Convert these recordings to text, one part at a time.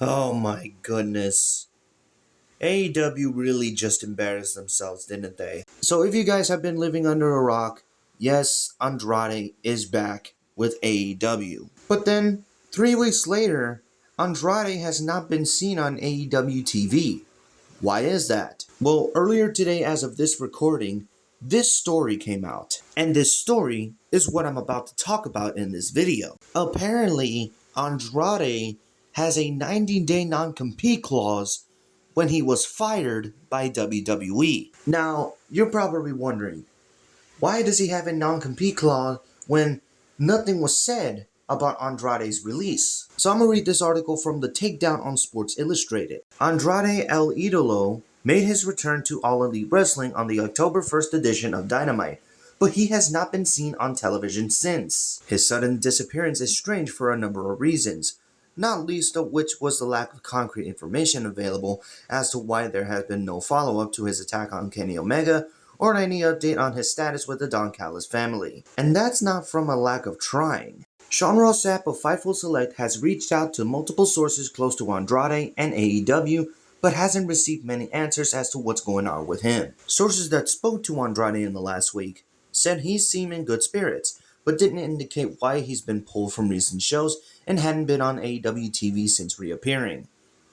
Oh my goodness. AEW really just embarrassed themselves, didn't they? So if you guys have been living under a rock, yes, Andrade is back with AEW. But then, 3 weeks later, Andrade has not been seen on AEW TV. Why is that? Well, earlier today, as of this recording, this story came out. And this story is what I'm about to talk about in this video. Apparently, Andrade has a 90-day non-compete clause when he was fired by WWE. Now, you're probably wondering, why does he have a non-compete clause when nothing was said about Andrade's release? So I'm going to read this article from the Takedown on Sports Illustrated. Andrade El Idolo made his return to All Elite Wrestling on the October 1st edition of Dynamite, but he has not been seen on television since. His sudden disappearance is strange for a number of reasons, not least of which was the lack of concrete information available as to why there has been no follow-up to his attack on Kenny Omega or any update on his status with the Don Callis family. And that's not from a lack of trying. Sean Ross Sapp of Fightful Select has reached out to multiple sources close to Andrade and AEW, but hasn't received many answers as to what's going on with him. Sources that spoke to Andrade in the last week said he seemed in good spirits, but didn't indicate why he's been pulled from recent shows and hadn't been on AEW TV since reappearing.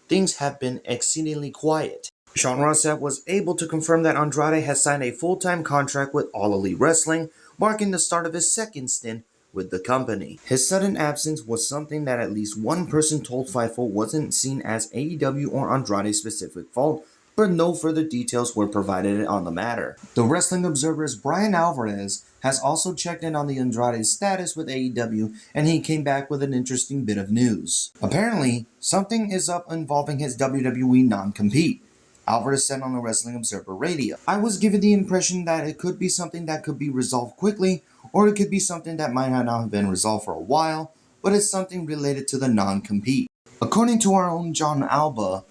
Things have been exceedingly quiet. Sean Ross Sapp was able to confirm that Andrade has signed a full-time contract with All Elite Wrestling, marking the start of his second stint with the company. His sudden absence was something that at least one person told Fightful wasn't seen as AEW or Andrade's specific fault, but no further details were provided on the matter. The Wrestling Observer's Brian Alvarez has also checked in on the Andrade's status with AEW, and he came back with an interesting bit of news. Apparently, something is up involving his WWE non-compete. Alvarez said on the Wrestling Observer Radio, "I was given the impression that it could be something that could be resolved quickly, or it could be something that might not have been resolved for a while, but it's something related to the non-compete." According to our own John Alba,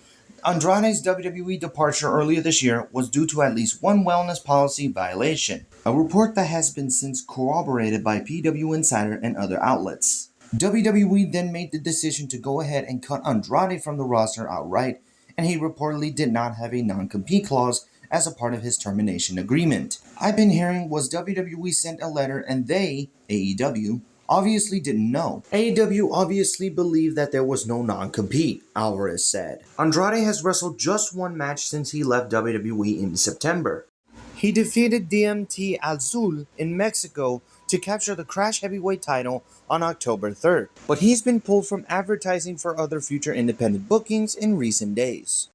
Andrade's WWE departure earlier this year was due to at least one wellness policy violation, a report that has been since corroborated by PW Insider and other outlets. WWE then made the decision to go ahead and cut Andrade from the roster outright, and he reportedly did not have a non-compete clause as a part of his termination agreement. I've been hearing was WWE sent a letter and they, AEW, obviously didn't know. AEW obviously believed that there was no non-compete, Alvarez said. Andrade has wrestled just one match since he left WWE in September. He defeated DMT Azul in Mexico to capture the Crash Heavyweight title on October 3rd, but he's been pulled from advertising for other future independent bookings in recent days.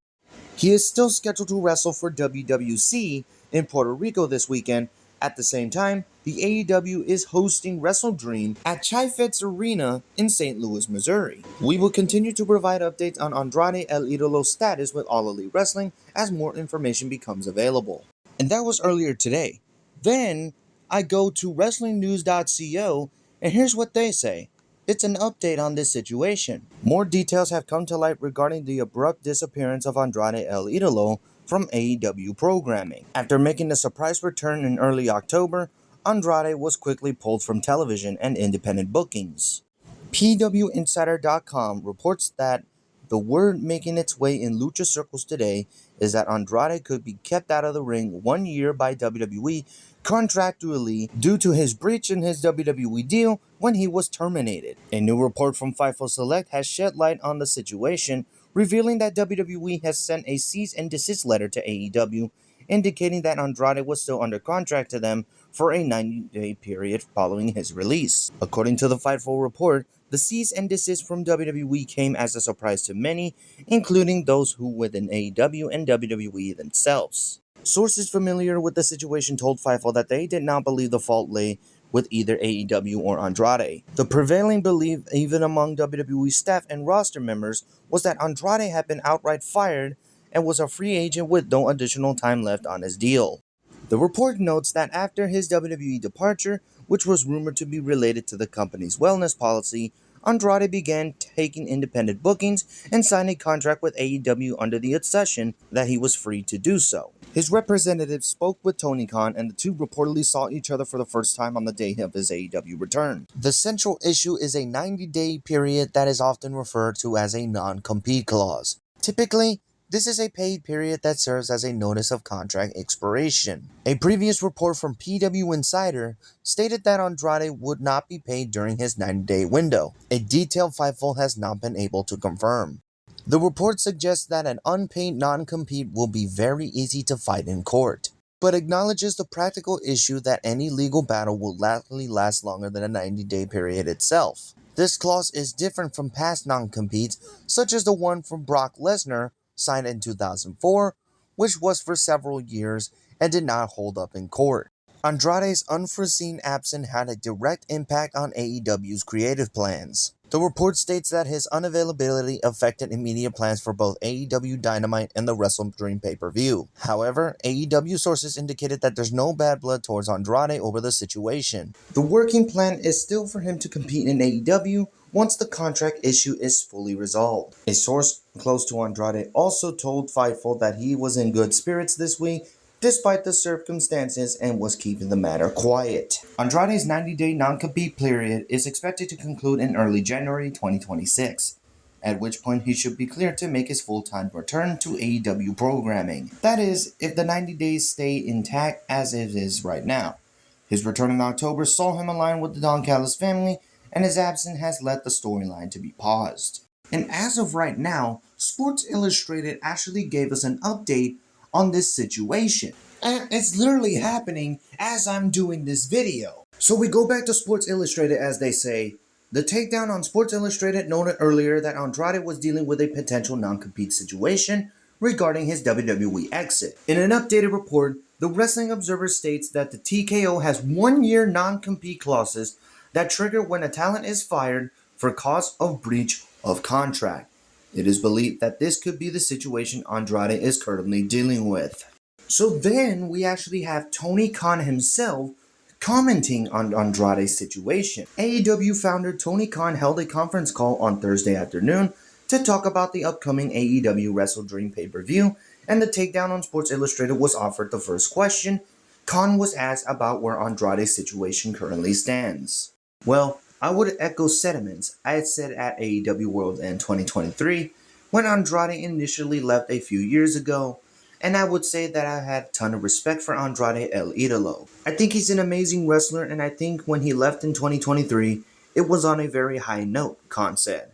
He is still scheduled to wrestle for WWC in Puerto Rico this weekend. At the same time, the AEW is hosting Wrestle Dream at Chaifetz Arena in St. Louis, Missouri. We will continue to provide updates on Andrade El Idolo's status with All Elite Wrestling as more information becomes available. And that was earlier today. Then I go to WrestlingNews.co, and here's what they say. It's an update on this situation. More details have come to light regarding the abrupt disappearance of Andrade El Idolo from AEW programming. After making a surprise return in early October, Andrade was quickly pulled from television and independent bookings. PWInsider.com reports that the word making its way in lucha circles today is that Andrade could be kept out of the ring 1 year by WWE contractually due to his breach in his WWE deal when he was terminated. A new report from Fightful Select has shed light on the situation, revealing that WWE has sent a cease and desist letter to AEW, indicating that Andrade was still under contract to them for a 90-day period following his release. According to the Fightful report, the cease and desist from WWE came as a surprise to many, including those who within AEW and WWE themselves. Sources familiar with the situation told Fightful that they did not believe the fault lay with either AEW or Andrade. The prevailing belief, even among WWE staff and roster members, was that Andrade had been outright fired and was a free agent with no additional time left on his deal. The report notes that after his WWE departure, which was rumored to be related to the company's wellness policy, Andrade began taking independent bookings and signed a contract with AEW under the assumption that he was free to do so. His representative spoke with Tony Khan, and the two reportedly saw each other for the first time on the day of his AEW return. The central issue is a 90-day period that is often referred to as a non-compete clause. Typically, this is a paid period that serves as a notice of contract expiration. A previous report from PW Insider stated that Andrade would not be paid during his 90-day window, a detail Fightful has not been able to confirm. The report suggests that an unpaid non-compete will be very easy to fight in court, but acknowledges the practical issue that any legal battle will likely last longer than a 90-day period itself. This clause is different from past non-competes, such as the one from Brock Lesnar, signed in 2004, which was for several years and did not hold up in court. Andrade's unforeseen absence had a direct impact on AEW's creative plans. The report states that his unavailability affected immediate plans for both AEW Dynamite and the Wrestle Dream pay-per-view. However, AEW sources indicated that there's no bad blood towards Andrade over the situation. The working plan is still for him to compete in AEW once the contract issue is fully resolved. A source close to Andrade also told Fightful that he was in good spirits this week despite the circumstances and was keeping the matter quiet. Andrade's 90-day non-compete period is expected to conclude in early January 2026, at which point he should be cleared to make his full-time return to AEW programming. That is, if the 90 days stay intact as it is right now. His return in October saw him align with the Don Callis family, and his absence has led the storyline to be paused. And as of right now, Sports Illustrated actually gave us an update on this situation. And it's literally happening as I'm doing this video. So we go back to Sports Illustrated as they say, the takedown on Sports Illustrated noted earlier that Andrade was dealing with a potential non-compete situation regarding his WWE exit. In an updated report, the Wrestling Observer states that the TKO has 1-year non-compete clauses that trigger when a talent is fired for cause of breach of contract. It is believed that this could be the situation Andrade is currently dealing with. So then we actually have Tony Khan himself commenting on Andrade's situation. AEW founder Tony Khan held a conference call on Thursday afternoon to talk about the upcoming AEW Wrestle Dream pay-per-view, and the takedown on Sports Illustrated was offered the first question. Khan was asked about where Andrade's situation currently stands. Well, I would echo sentiments I had said at AEW World in 2023 when Andrade initially left a few years ago, and I would say that I had a ton of respect for Andrade El Idolo. I think he's an amazing wrestler, and I think when he left in 2023, it was on a very high note, Khan said.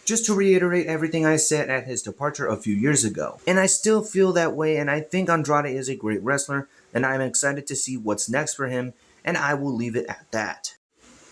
Just to reiterate everything I said at his departure a few years ago. And I still feel that way, and I think Andrade is a great wrestler, and I'm excited to see what's next for him, and I will leave it at that.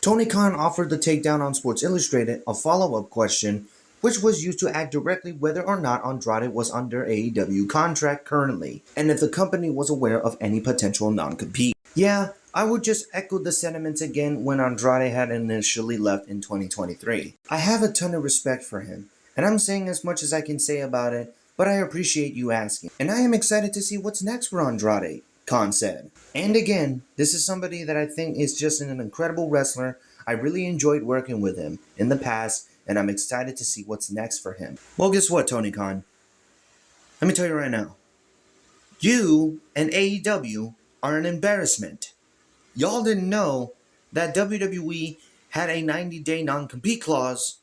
Tony Khan offered the takedown on Sports Illustrated a follow-up question, which was used to ask directly whether or not Andrade was under AEW contract currently, and if the company was aware of any potential non-compete. Yeah, I would just echo the sentiments again when Andrade had initially left in 2023. I have a ton of respect for him, and I'm saying as much as I can say about it, but I appreciate you asking. And I am excited to see what's next for Andrade, Khan said. And again, this is somebody that I think is just an incredible wrestler. I really enjoyed working with him in the past, and I'm excited to see what's next for him. Well, guess what, Tony Khan? Let me tell you right now. You and AEW are an embarrassment. Y'all didn't know that WWE had a 90-day non-compete clause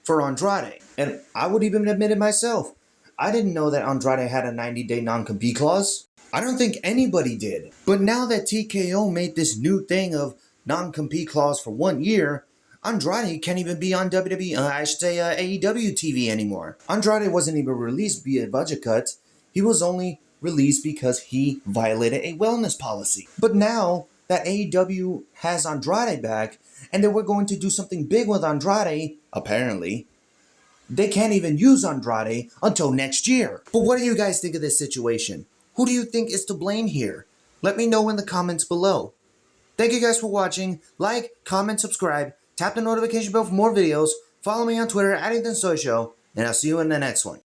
for Andrade. And I would even admit it myself. I didn't know that Andrade had a 90-day non-compete clause. I don't think anybody did. But now that TKO made this new thing of non-compete clause for 1 year, Andrade can't even be on AEW TV anymore. Andrade wasn't even released via budget cuts. He was only released because he violated a wellness policy. But now that AEW has Andrade back, and they were going to do something big with Andrade, apparently, they can't even use Andrade until next year. But what do you guys think of this situation? Who do you think is to blame here? Let me know in the comments below. Thank you guys for watching. Like, comment, subscribe, tap the notification bell for more videos, follow me on Twitter at EthansToyShow, and I'll see you in the next one.